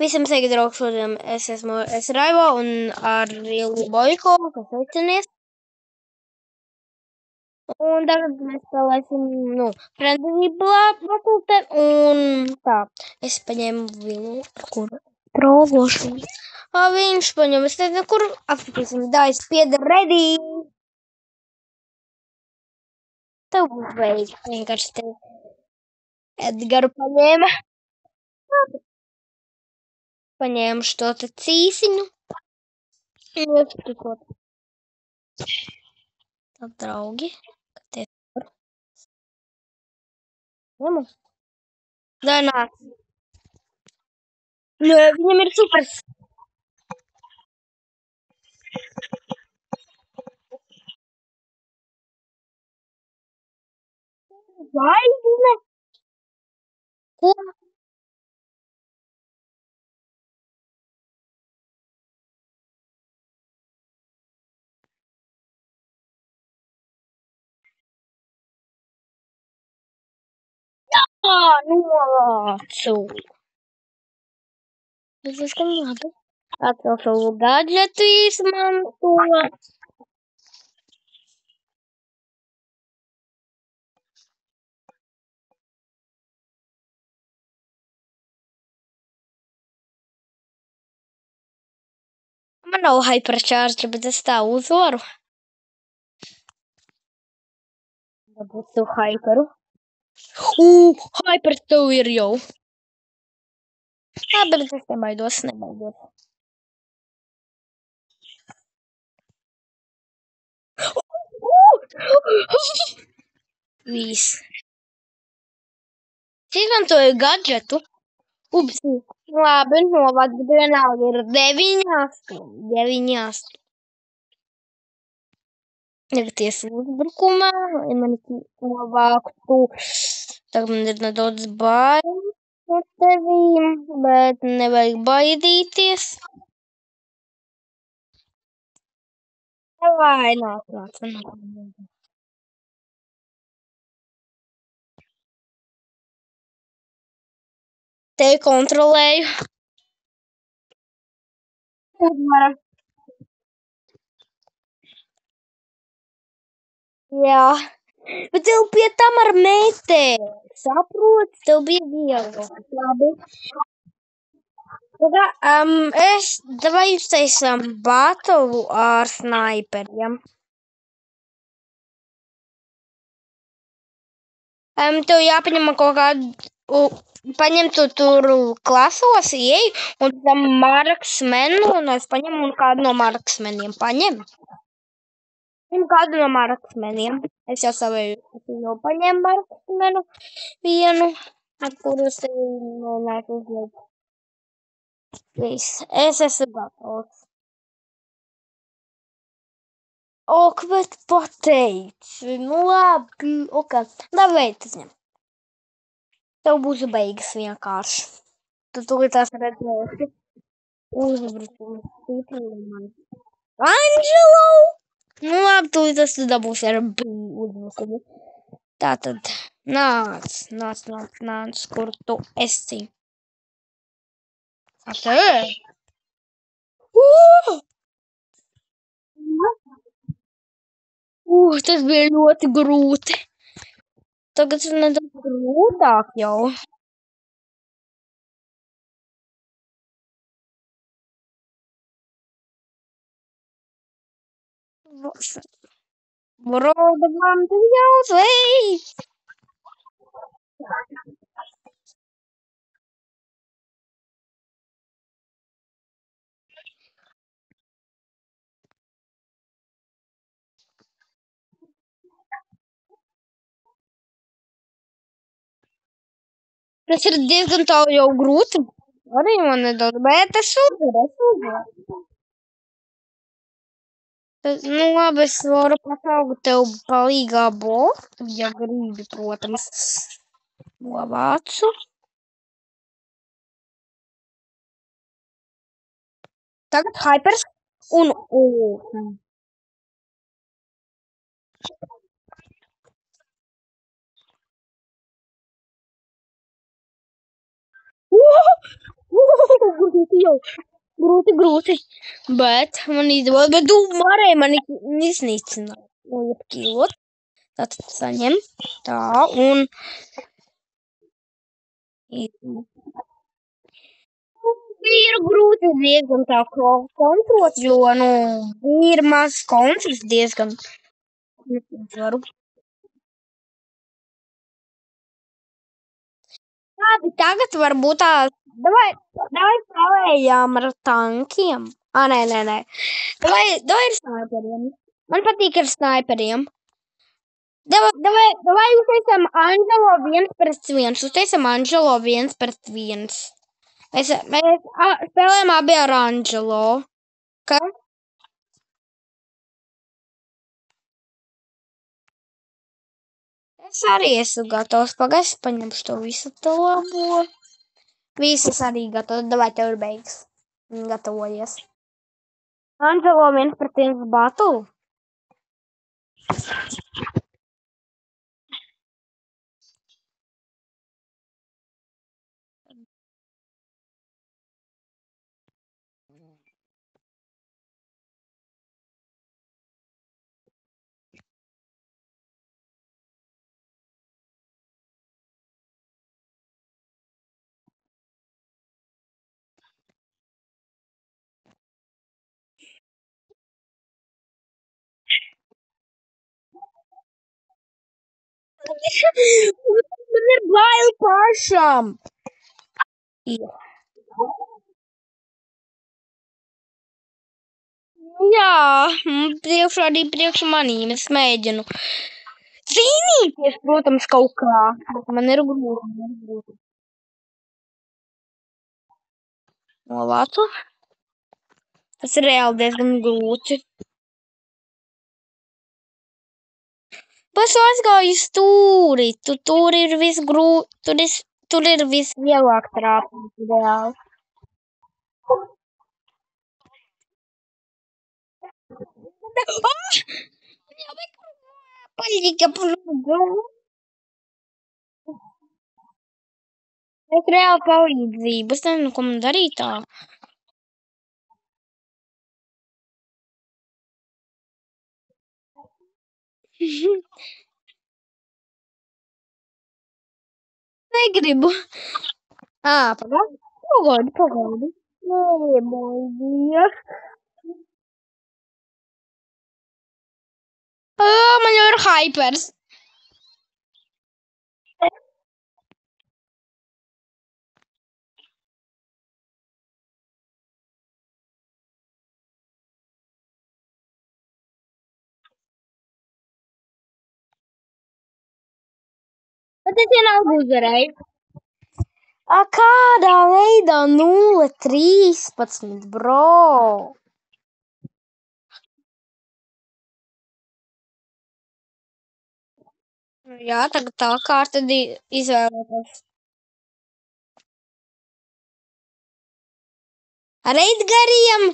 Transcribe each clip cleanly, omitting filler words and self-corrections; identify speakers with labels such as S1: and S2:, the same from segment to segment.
S1: Visiem sveiki, draugi, šodien es esmu Raivo un ar Ilgu Boiko, kas sveicinies. Un tagad mēs spēlēsim, Friendly Battle, un tā, es paņēmu vilu, kur trollošu. Viņš paņem, es nezinu, kur apskatīsim, Dice Spieder ready. Tev būs vajag, vienkārši tev Edgaru paņēma. Paņēmu šo te cīsiņu. Ieskritot. Tā, draugi. Tie tur. Ņemu. Nē, nāc. Nē, viņam ir supers. Zvaigzne. Ko? Novācu. Es diezgan labi. Atcelšu gadžetu izmanto. Man nav hypercharge, bet es tā uzvaru. Dabūt tu hyperu. Hyper tev ir jau. Labi, bet es nebaidos. Viss. Es izmantoju gadžetu. Upsi. Labi, novāc, bet vienalga ir 9-8. Negaties uzbrukumā, ja man novāktu. Tagad man ir nedaudz bail par tevīm, bet nevajag baidīties. Vai, nāc. Te kontrolēju. Uzvara. Jā. Bet tev pie tam ar meitē. Saproti, tev bija viegli. Labi. Davai uztaisām battle ar sniperiem. Tev jāpaņem kaut kādu, paņem tu tur klasos, ieej, un tam marksmenu, un es paņemu un kādu no marksmeniem. Paņem kādu no marksmeniem. Es jau savēju paņēmu marksmenu vienu, ar kuru es tevi mēģināšu uzlikt. Viss, es esmu gatavs. Ok, bet pateici, labi, ok. Davai, tas ņem. Tev būs beigas vienkārši. Tu tūlīt tās redzēsi. Uzbrukums stiprinājumā. Angelo! Labi, tūlīt tas tu dabūsi ar uzbrukumu. Tātad, nāc, kur tu esi. Atē! Tas bija ļoti grūti. Tagad ir nedaudz grūtāk jau. Broda man tev jāsveic! Tas ir diezgan tālu jau grūti. Arī man nedaudz, bet es uzvaru. Labi, es varu pasaukt tev palīgā botu, ja gribi, protams. Novācu. Tagad hypers un grūti, grūti. Bet man izdevās, bet tu varēji mani iznīcināt. Nu, jebkīlot. Tātad saņem. Tā, un... Ir grūti diezgan tā kontrolēt, jo, ir maz konflikts diezgan. Varu. Labi, tagad varbūt tā. Davai spēlējām ar tankiem. Nē. Davai ar snaiperiem. Man patīk ar snaiperiem. Davai uztaisam Angelo 1-1. Uztaisam Angelo 1-1. Mēs spēlējam abi ar Angelo. Ka? Es arī esmu gatavs. Pagaisi, paņemšu to visu to labo. Visas arī gatavs. Davai tev ir beigas. Gatavojies. Angelo 1-1 battle. Man ir bail pašam. Jā, priekš manīm es mēģinu cīnīties, protams, kaut kā. Man ir grūti. Novācu. Tas ir reāli diezgan grūti. Pats aizgāju stūri. Tur ir tur ir visvieglāk trāpīt reāli. Paļģika, es reāli palīdzību. Es nezinu, ko man darīt tā. Negribu. Pagaidi. Nebaidies. Man jau ir hypers. Bet es vienalga uzvarēju. Kādā veidā 0-13, bro? Jā, tagad tā kārta izvēlēties. Ar Edgariem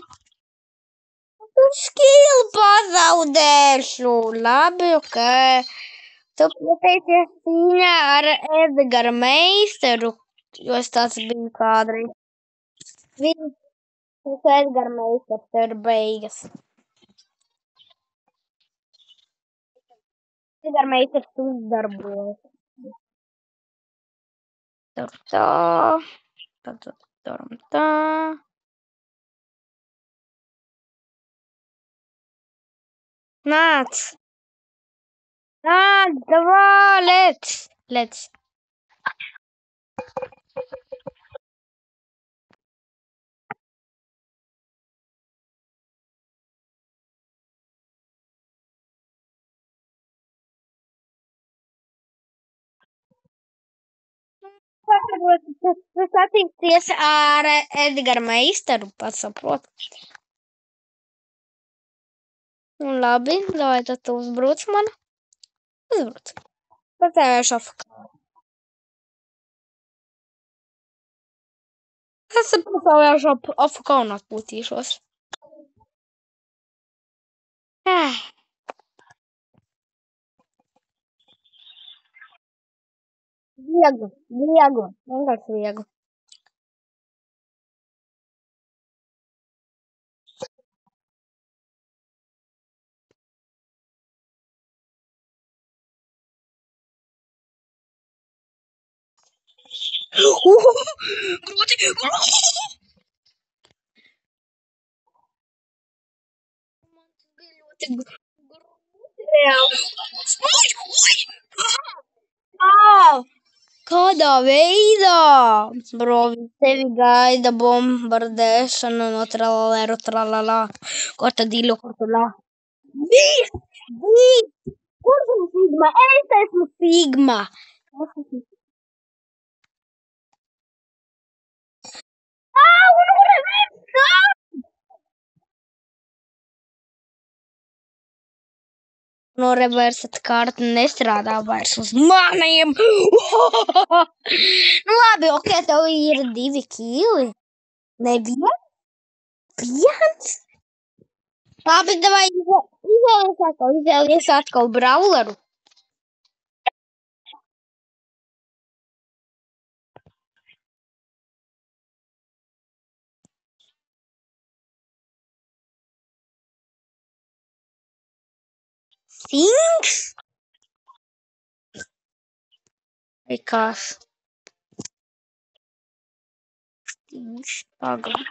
S1: skilu pazaudēšu. Labi, ok. Tu pieteicies cīņā ar Edgara meistaru, jo es tāds biju kādreiz. Viņš Edgara meistars, tev ir beigas. Edgara meistars uzdarbojas. Tur tā. Tad turam tā. Nāc! Davā, lec! Tu satiksies ar Edgara meistaru, pats saprot. Labi, lai tad tu uzbruc man. Uzbruc. Patēšu afakā. Es patēšu afakā un atpūtīšos. Viegli. Vienkārši viegli. Grūti! Ļoti grūti reāli. Uj, uj! Kā? Kādā veidā? Bro, tevi gaida bombardēšana no tralalēru tralalā. Ko tad īlo, ko tu lā? Vīs! Vīs! Kurš ir Sigma? Es esmu Sigma! No reversat kārta nestrādā vairs uz maniem. Nu labi, ok, tev ir 2 kili. Neviens? Viens? Labi, davai izvēlies atkal brawleru. Sings? Vai kas? Sings. Pagaid.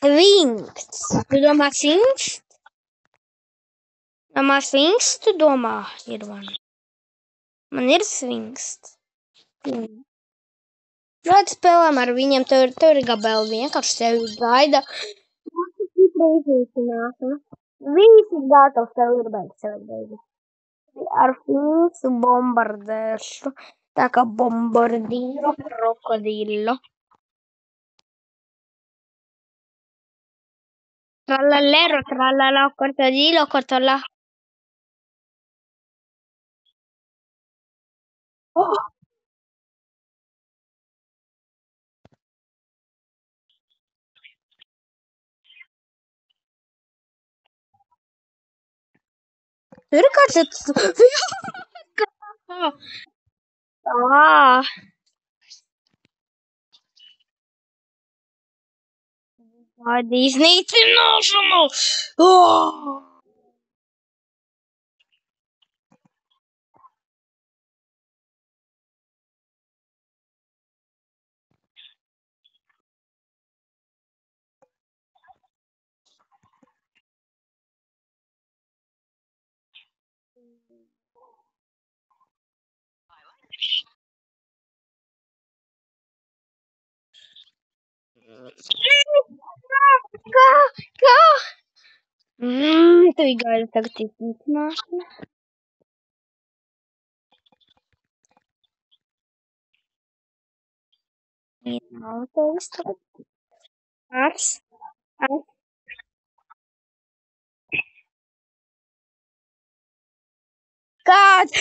S1: Svings. Tu domā Sings? Domā Sings, tu domā? Ir man. Man ir Svings. Ļoti spēlēm ar viņiem, tev ir gabeli vienkārši tevi gaida. Viss ir gatavs, tev ir beigas, tev ir beigas. Ar Fingsu bombardēšu. Tā kā bombardīro krokodīlo. Tralalero, tralala, krokodīlo, kotala. Oh! Tur ir kāds Tāda iznīcināšana! Kā? Tu gaidi tagad iznīcināšana. Nav tev tagad. Ars. Kāds?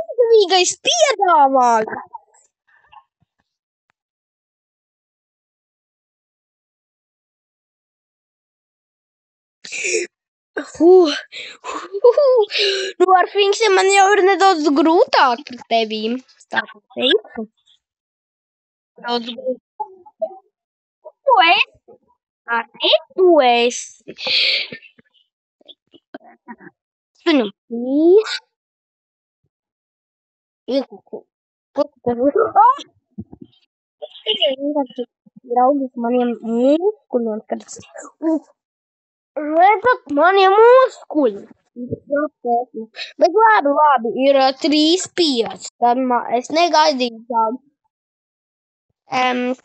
S1: Izdevīgais piedāvājums. Nu, ar Finksiem man jau ir nedaudz grūtāk par tevīm. Tā kā teicu. Daudz grūtāk. Tu esi. Arī tu esi. Suņam. Ko tu tev? Tikai vienkārši draugi maniem muskuļiem, kad es redzat manie muskuļi. Bet labi, ir 3-5. Tad es negaidīju tādu.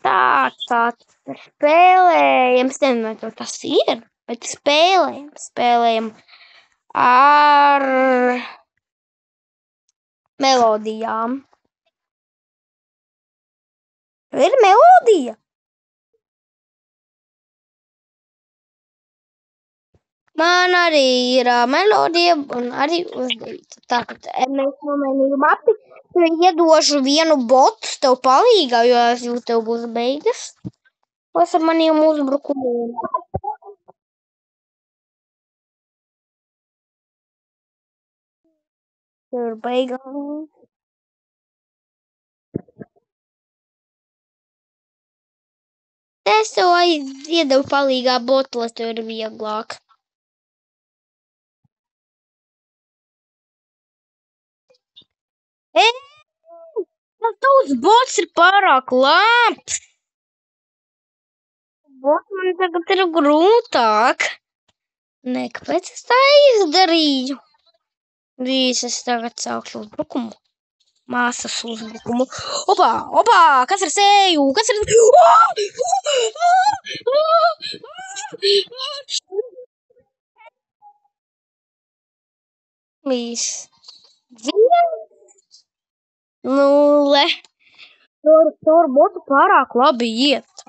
S1: Tāds spēlējams, nezinu, vai tas ir, bet spēlējam ar melodijām. Ir melodija. Man arī ir melodija un arī uzdevīta. Tātad mēs nomainījām mapi. Iedošu vienu botu tev palīgā, jo tev būs beigas. Kas ar maniem uzbrukumiem? Tev ir beigas. Es tev iedevu palīgā botu, lai tev ir vieglāk. Tas tavs bots ir pārāk labs. Bots man tagad ir grūtāk. Nē, kāpēc es tā izdarīju? Es tagad sākšu uzbrukumu. Māsas uzbrukumu. Opā, kas ar sēju? Kas ar... Viss. 0. Tur botu pārāk labi iet.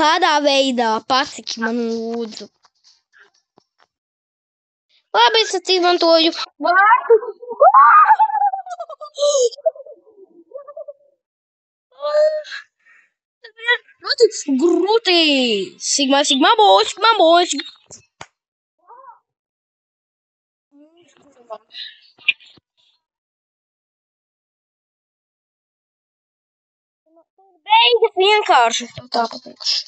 S1: Kādā veidā? Pasaki man lūdzu. Labi, es izmantoju vārtu. Grūti. Sigma, boš. Beigas vienkārši. Tā pateikšu.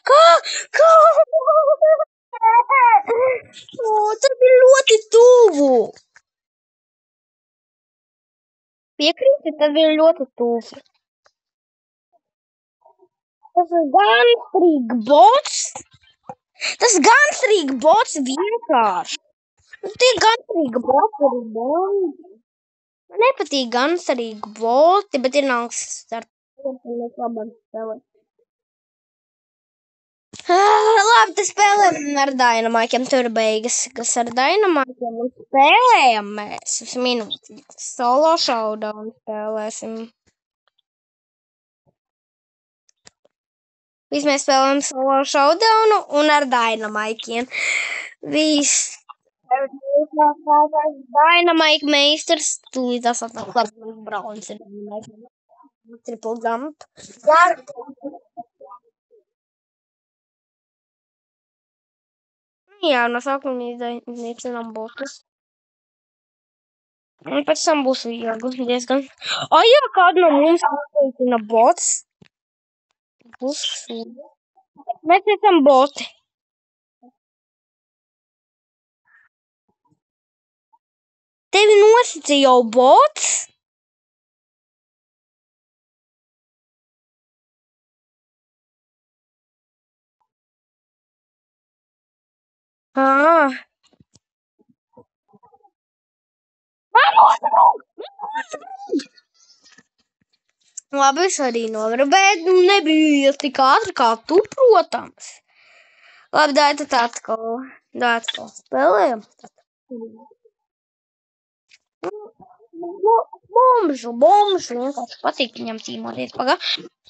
S1: Kā? Tas bija ļoti tuvu. Piekrīti, tas bija ļoti tuvu. Tas ir ganstrīga bots vienkārši. Tie ganstrīga boti ir boni. Man nepatīk ganstrīga boti, bet ir nāks starp. Labi, tas spēlējam ar Dynamaikiem, tur beigas, kas ar Dynamaikiem spēlējam mēs uz minūti. Solo showdown spēlēsim. Viss mēs spēlējam solo showdownu un ar Dynamaikiem. Viss. Dynamike meistars, tūlīt tas atnāk labi, Browns ir Dynamike. Triple jump. Jā, no sākuma iznīcinām botus. Un pēc tam būs viegli diezgan. Jā, kādu no mums iznīcina bots. Būs sūdi. Mēs esam boti. Tevi nosita jau bots? Labi, es arī novaru, bet nebija tik ātri kā tu, protams. Labi, dāj tad atkal spēlējam. Bomžu, vienkārši patīk viņam tīmoties.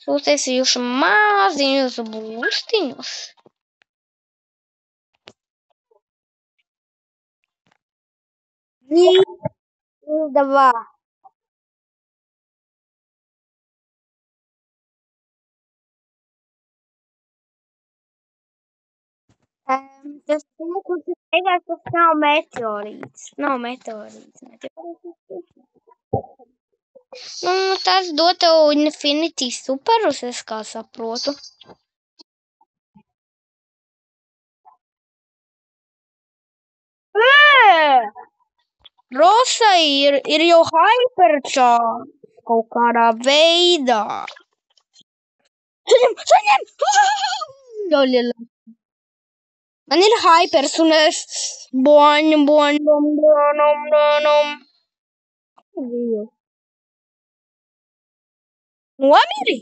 S1: Sūtiesījuši maziņus būstiņus. Izdevā. Tas nav meteorīts. Tas dod tev Infinity superus, es kā saprotu. Rosa ir jau hypercharge kaut kādā veidā. Saņem! Man ir hypers un es boņum. Nomiri?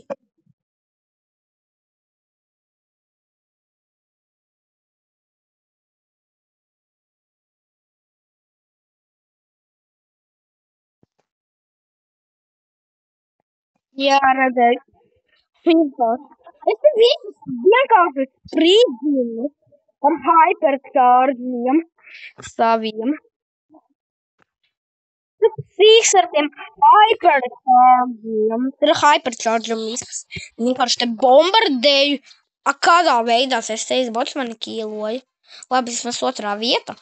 S1: Jā, redzēju. Es te vienkārši sprīdzinu ar hyperchargiem saviem. Sīks ar tiem hyperchargiem. Ir hyperchargiem misks. Vienkārši te bombardēju. Kādā veidā es teicu, bots mani kīloja. Labi, vismaz otrā vieta.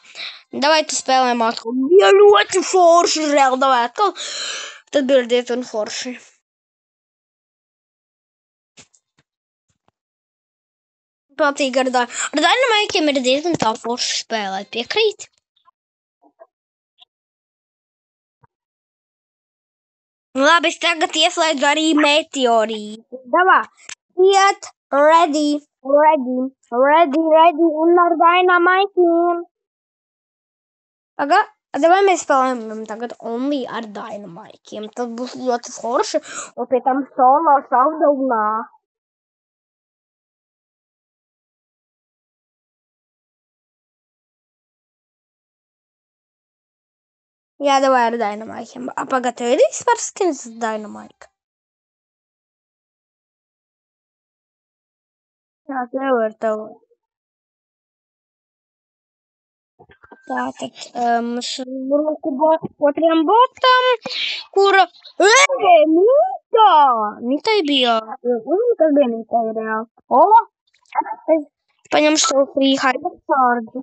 S1: Davai tu spēlējam atkal. Bija ļoti forši, reāli davai atkal. Tad bija diezgan forši. Patīk ar Dynamaikiem ir diezgan tā forši spēlēt. Piekrīt? Labi, es tagad ieslēdzu arī meteorītu. Davā, iet, ready, un ar Dynamaikiem. Vai mēs spēlējam tagad only ar Dynamaikiem? Tas būs ļoti forši, un pie tam solo šaudaunā. Jā, davai ar Dynamaikiem. Pagad, tev ir vispār skins Dynamaika? Jā, tev ir tev. Tātad, otriem botam, kura, Nita! Nitai bija, kas bija Nitai reāli? Es paņemšu savu free hypercharge.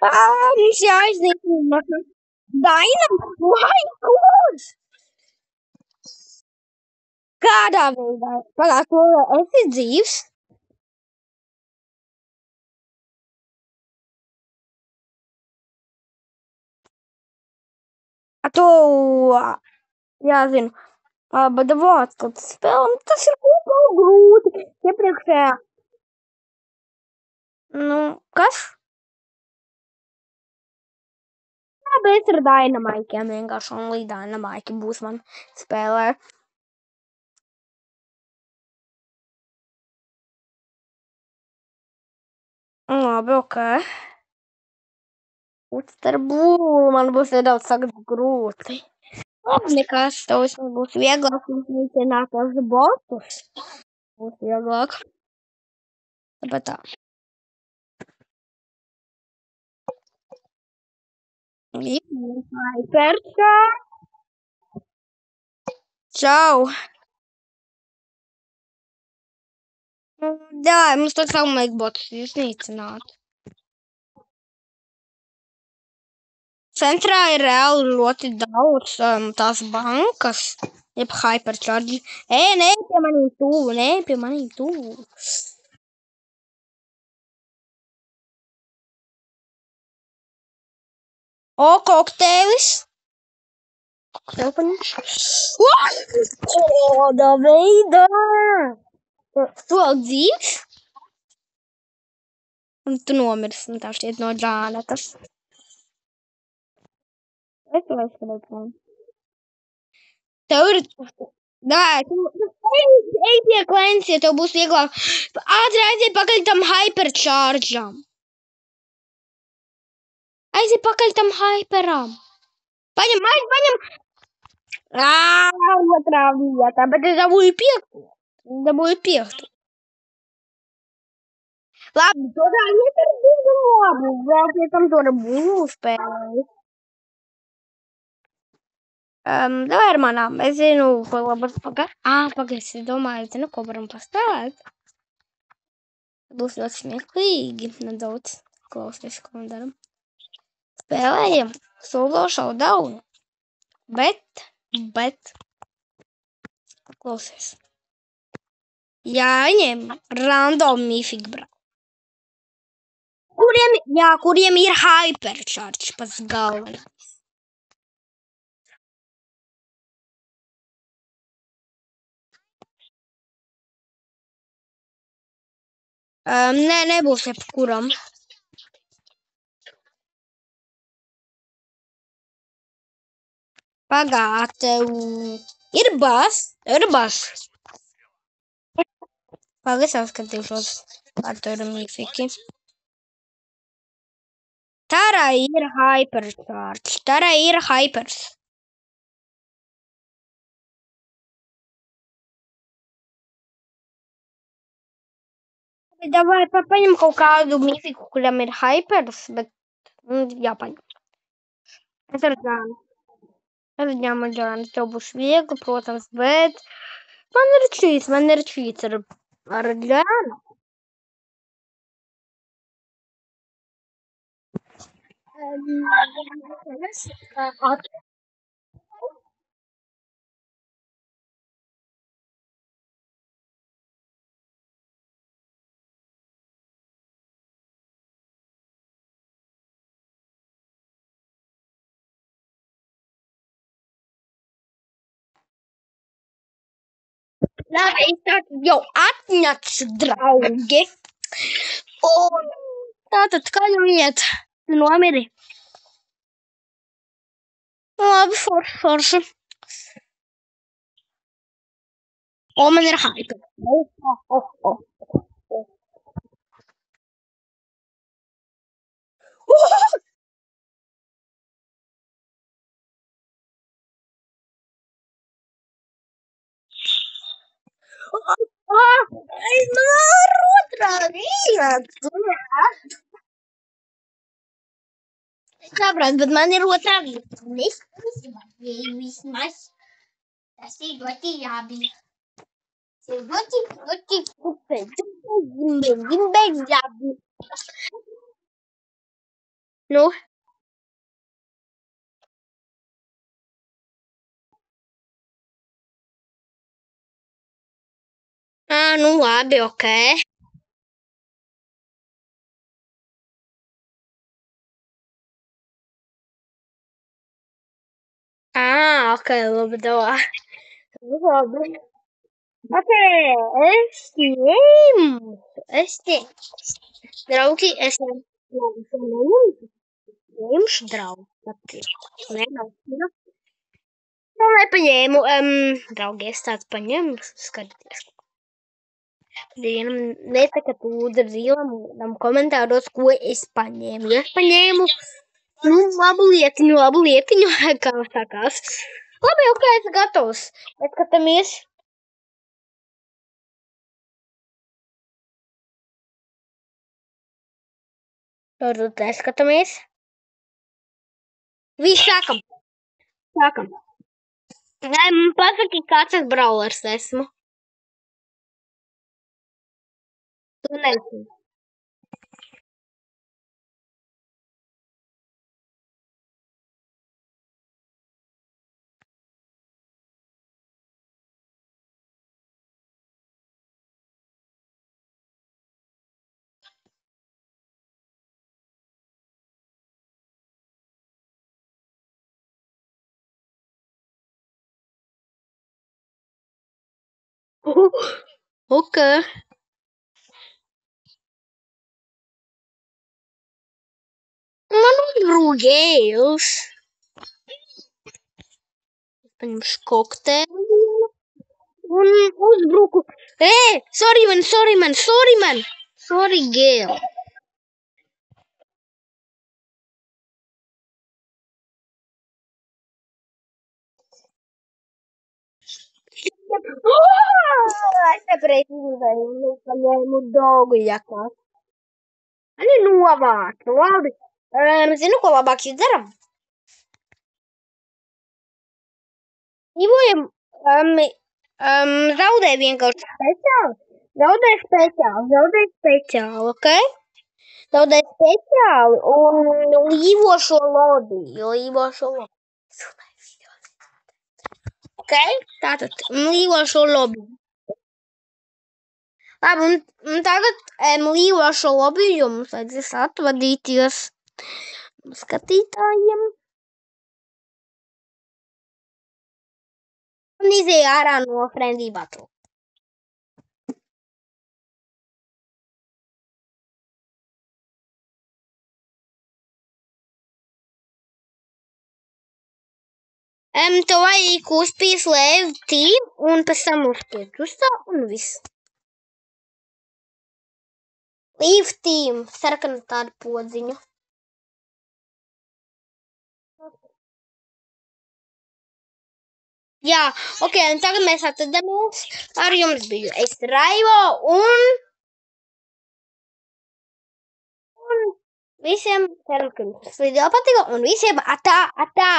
S1: Mums jāiznīcina. Dainam, vai kurš? Kādā veidā? Pagād, tu esi dzīvs? To, jāzinu. Bet vārds, kad spēlēm, tas ir kopā grūti. Iepriekšējā. Kas? Bet ar Dynamaikiem vienkārši only Dynamaiki būs man spēlē. Labi, ok. Man būs nedaudz tagad grūti. Labi, nekas, tev vismaz būs vieglāk iznīcināt tos botus. Būs vieglāk. Tāpēc tā. Hyperčā. Čau. Jā, mums to savu vajag botus iznīcināt. Centrā ir reāli ļoti daudz tās bankas, jeb hypercharge. Nē, pie manī tuvu. Kokteilis. Kokteili paņemšu. Kādā veidā? Tu vēl dzīves? Un tu nomirsi, tā šķiet no Džānetas. Es vēl skrēju. Tev ir... Nē, ej pie klients, ja tev būs vieglāk. Ātri aiziet pakaļ tam hypercharge'am. Aiziet pakaļ tam hyperam. Paņem. Otrā vietā, bet es dabūju piektu. Labi, to tā vieta ir diezgan labi. Vēl pie tam to ar būvu spēlēju. Davai ar manām. Es zinu, ko labāk pagad. Es domāju, ko varam paspēlēt. Būs ļoti smieklīgi. Nedaudz klausies, ko daram. Spēlējam solo showdown. Bet. Klausies. Jāņem random mythic bra. Kuriem ir hypercharge pats galvenais. Nē, nebūs jebkuram. Pagāt. Ir bas. Pagad, es apskatīšos, ar to ir mīfiki. Tara ir hypercharge. Tara ir hypers. Davai paņem kaut kādu mifiku, kuram ir hypers, bet jāpaņem. Es ar Džānu. Ar Džānu tev būs viegli, protams, bet man ir čīts ar Džānu. Labi, es tātad jau atņemšu draugi. Un tātad, kā jau iet? Tu nomiri? Labi, forši. O, man ir hype. Es varu otrā vieta. Es saprotu, bet man ir otrā vieta. Vismaz. Tas ir ļoti labi. Tas ir ļoti labi. Nu? Nu labi, ok. Ok, labi, davā. Labi. Ok, es draugi, es neņemšu draugu. Nepaņēmu. Draugi, es tāds paņēmu, skatieties. Vienam nesaka lūdzu zīlam komentāros, ko es paņēmu. Ja es paņēmu, labu lietiņu, kā sakās. Labi, ok, es gatavs. Skatāmies. Varbūt skatāmies. Viss sākam. Pasaki, kāds es brawlers esmu. Tu nezini. Ok. Man drūgējus. Paņemšu kokteili. Un uzbruku. Sorry man. Sorry, girl. Es nepareizi paņēmu dogu jakā. Ani novāc, labi. Zinu, ko labāk izdaram? Dzīvojam, zaudē vienkārši speciāli. Zaudē speciāli, ok? Zaudē speciāli un līvošo lobby. Ok? Tātad, līvošo lobby. Labi, un tagad līvošo lobby, jo mums vajadzēs atvadīties skatītājiem. Un izēja ārā no friendly battle. Tev vajag uzspies leave team un pēc tam uzspies krustā un viss. Leave team, sarkana tāda podziņa. Jā, ok, un tagad mēs atradamies. Ar jums biju es Raivo un Visiem ceru, ka jums šis video patika, un visiem atā, atā!